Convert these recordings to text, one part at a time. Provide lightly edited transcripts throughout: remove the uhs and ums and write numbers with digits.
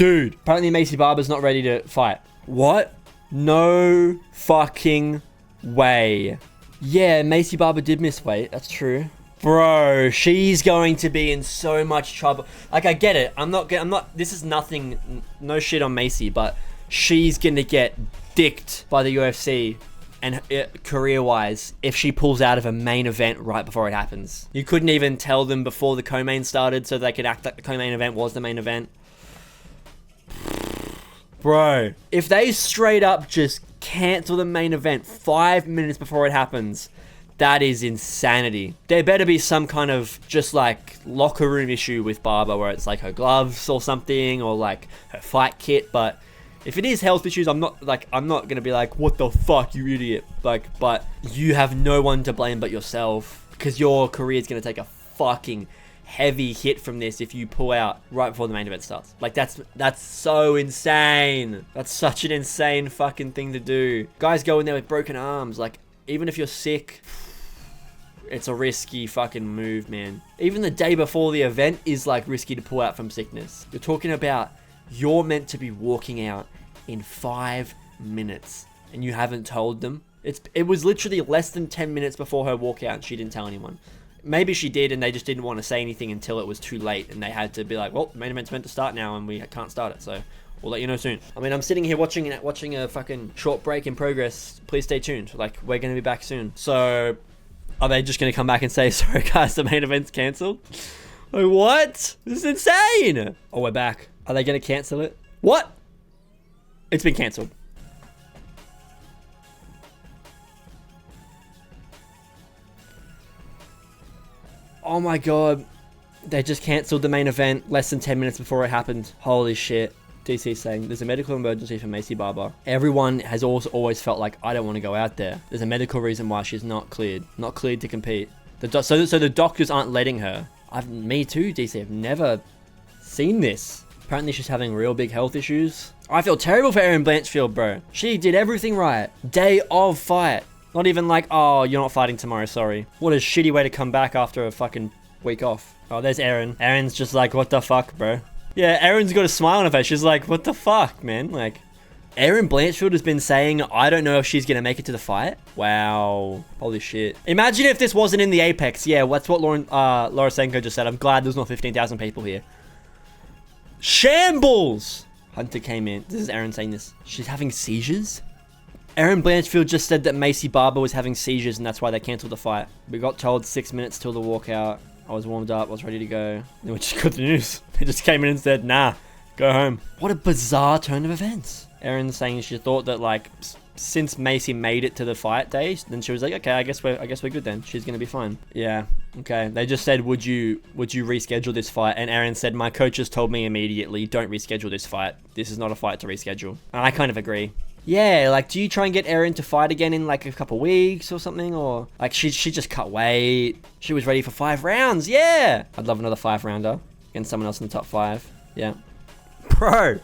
Dude, apparently MAYCEE Barber's not ready to fight. What? No fucking way. Yeah, MAYCEE Barber did miss weight. That's true. Bro, she's going to be in so much trouble. Like, I get it. This is nothing, no shit on MAYCEE, but she's gonna get dicked by the UFC and career-wise if she pulls out of a main event right before it happens. You couldn't even tell them before the co-main started so they could act like the co-main event was the main event. Bro, if they straight up just cancel the main event 5 minutes before it happens, that is insanity. There better be some kind of just like locker room issue with Barber where it's like her gloves or something, or like her fight kit. But if it is health issues, I'm not gonna be like, what the fuck, you idiot. Like, but you have no one to blame but yourself, because your career is gonna take a fucking heavy hit from this if you pull out right before the main event starts. Like, that's so insane. That's such an insane fucking thing to do. Guys go in there with broken arms. Like, even if you're sick, it's a risky fucking move, man. Even the day before the event is like risky to pull out from sickness. You're talking about you're meant to be walking out in 5 minutes and you haven't told them. It was literally less than 10 minutes before her walkout and she didn't tell anyone. Maybe she did and they just didn't want to say anything until it was too late and they had to be like, well, the main event's meant to start now and we can't start it, so we'll let you know soon. I mean, I'm sitting here watching a fucking short break in progress. Please stay tuned. Like, we're going to be back soon. So, are they just going to come back and say, sorry guys, the main event's cancelled? Like, what? This is insane. Oh, we're back. Are they going to cancel it? What? It's been cancelled. Oh my god. They just cancelled the main event less than 10 minutes before it happened. Holy shit. DC saying, there's a medical emergency for MAYCEE Barber. Everyone has also always felt like, I don't want to go out there. There's a medical reason why she's not cleared to compete. So the doctors aren't letting her. Me too, DC. I've never seen this. Apparently she's having real big health issues. I feel terrible for Erin Blanchfield, bro. She did everything right. Day of fight. Not even like, oh, you're not fighting tomorrow, sorry. What a shitty way to come back after a fucking week off. Oh, there's Erin. Erin's just like, what the fuck, bro? Yeah, Erin's got a smile on her face. She's like, what the fuck, man? Like, Erin Blanchfield has been saying, I don't know if she's going to make it to the fight. Wow. Holy shit. Imagine if this wasn't in the Apex. Yeah, that's what Laura Senko just said. I'm glad there's not 15,000 people here. Shambles! Hunter came in. This is Erin saying this. She's having seizures? Erin Blanchfield just said that MAYCEE Barber was having seizures and that's why they cancelled the fight. We got told 6 minutes till the walkout. I was warmed up, I was ready to go. Then we just got the news. They just came in and said, nah, go home. What a bizarre turn of events. Erin's saying she thought that, like, since MAYCEE made it to the fight day, then she was like, okay, I guess we're good then. She's gonna be fine. Yeah, okay. They just said, would you reschedule this fight? And Erin said, my coaches told me immediately, don't reschedule this fight. This is not a fight to reschedule. And I kind of agree. Yeah, like, do you try and get Erin to fight again in like a couple weeks or something? Or like she just cut weight. She was ready for 5 rounds. Yeah, I'd love another 5-rounder against someone else in the top 5. Yeah, bro,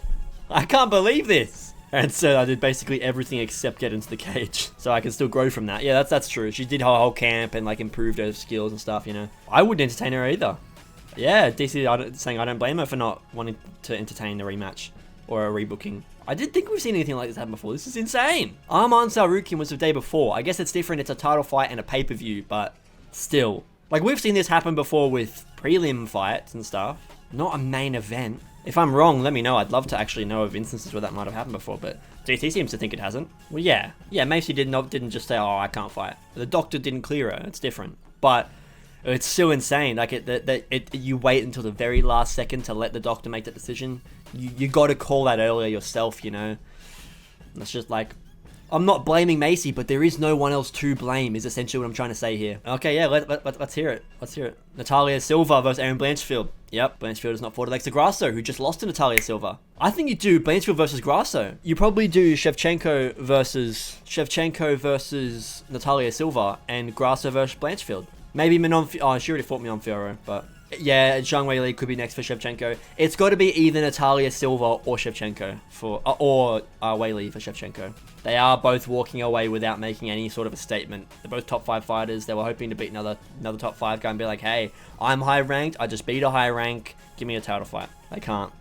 I can't believe this. And so I did basically everything except get into the cage, so I can still grow from that. Yeah, that's true. She did her whole camp and like improved her skills and stuff. You know, I wouldn't entertain her either. Yeah, DC saying I don't blame her for not wanting to entertain the rematch or a rebooking. I didn't think we've seen anything like this happen before. This is insane. Arman Sarukian was the day before. I guess it's different. It's a title fight and a pay-per-view, but still. Like, we've seen this happen before with prelim fights and stuff. Not a main event. If I'm wrong, let me know. I'd love to actually know of instances where that might have happened before, but DC seems to think it hasn't. Well, yeah. Yeah, MAYCEE didn't just say, oh, I can't fight. The doctor didn't clear her. It's different. But it's still insane. Like, you wait until the very last second to let the doctor make that decision. You got to call that earlier yourself, you know. It's just like, I'm not blaming MAYCEE, but there is no one else to blame, is essentially what I'm trying to say here. Okay, yeah, let's hear it. Let's hear it. Natalia Silva versus Erin Blanchfield. Yep, Blanchfield has not fought Alexa Grasso, who just lost to Natalia Silva. I think you do Blanchfield versus Grasso. You probably do Shevchenko versus Natalia Silva and Grasso versus Blanchfield. Maybe Minon. Oh, she already fought Minon Fiorot, but yeah, Zhang Weili could be next for Shevchenko. It's got to be either Natalia Silva or Shevchenko or Weili for Shevchenko. They are both walking away without making any sort of a statement. They're both top 5 fighters. They were hoping to beat another top 5 guy and be like, hey, I'm high ranked. I just beat a high rank. Give me a title fight. They can't.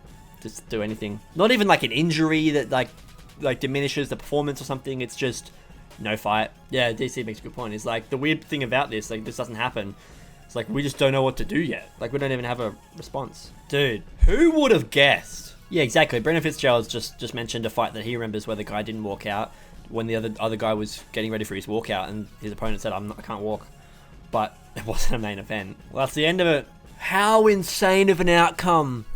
just do anything. Not even like an injury that like diminishes the performance or something. It's just no fight. Yeah, DC makes a good point. It's like the weird thing about this, like this doesn't happen. It's like we just don't know what to do yet. Like we don't even have a response. Dude, who would have guessed? Yeah, exactly. Brendan Fitzgerald's just mentioned a fight that he remembers where the guy didn't walk out when the other guy was getting ready for his walkout, and his opponent said, I can't walk. But it wasn't a main event. Well, that's the end of it. How insane of an outcome.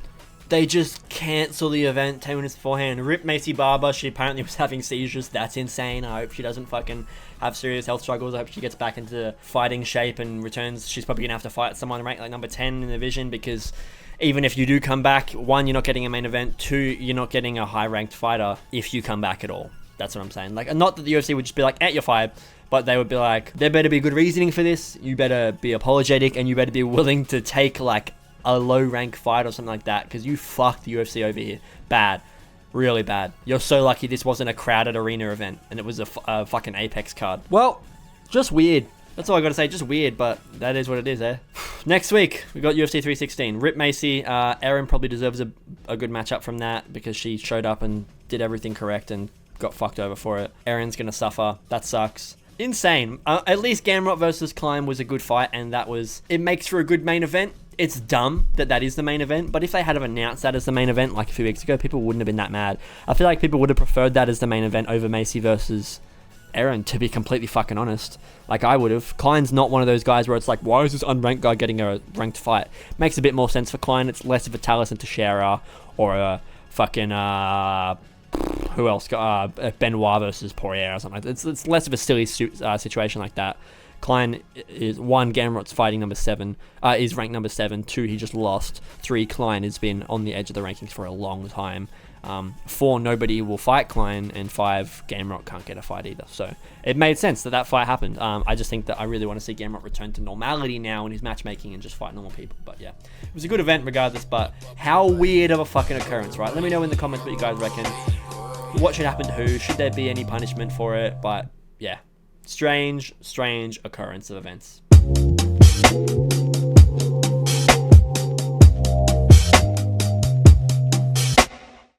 They just cancel the event 10 minutes beforehand. Rip MAYCEE BARBER. She apparently was having seizures. That's insane. I hope she doesn't fucking have serious health struggles. I hope she gets back into fighting shape and returns. She's probably going to have to fight someone ranked like number 10 in the division, because even if you do come back, 1, you're not getting a main event. 2, you're not getting a high-ranked fighter if you come back at all. That's what I'm saying. Like, not that the UFC would just be like, you're fired. But they would be like, there better be good reasoning for this. You better be apologetic, and you better be willing to take like a low rank fight or something like that, because you fucked the UFC over here. Bad. Really bad. You're so lucky this wasn't a crowded arena event and it was a fucking Apex card. Well, just weird. That's all I gotta say. Just weird, but that is what it is, eh? Next week, we got UFC 316. Rip MAYCEE. Erin probably deserves a good matchup from that, because she showed up and did everything correct and got fucked over for it. Erin's gonna suffer. That sucks. Insane. At least Gamrot versus Klein was a good fight, and it makes for a good main event. It's dumb that is the main event, but if they had have announced that as the main event like a few weeks ago, people wouldn't have been that mad. I feel like people would have preferred that as the main event over MAYCEE versus Erin, to be completely fucking honest. Like, I would have. Klein's not one of those guys where it's like, why is this unranked guy getting a ranked fight? Makes a bit more sense for Klein. It's less of a Taliesin Teixeira or a fucking who else? Benoit versus Poirier or something like that. It's less of a silly situation like that. Klein is 1, Gamrot's fighting number 7, is ranked number 7. 2, he just lost. 3, Klein has been on the edge of the rankings for a long time. 4, nobody will fight Klein, and 5, Gamrot can't get a fight either. So it made sense that fight happened. I just think that I really want to see Gamrot return to normality now in his matchmaking and just fight normal people. But yeah, it was a good event regardless, but how weird of a fucking occurrence, right? Let me know in the comments what you guys reckon. What should happen to who? Should there be any punishment for it? But yeah, strange occurrence of events.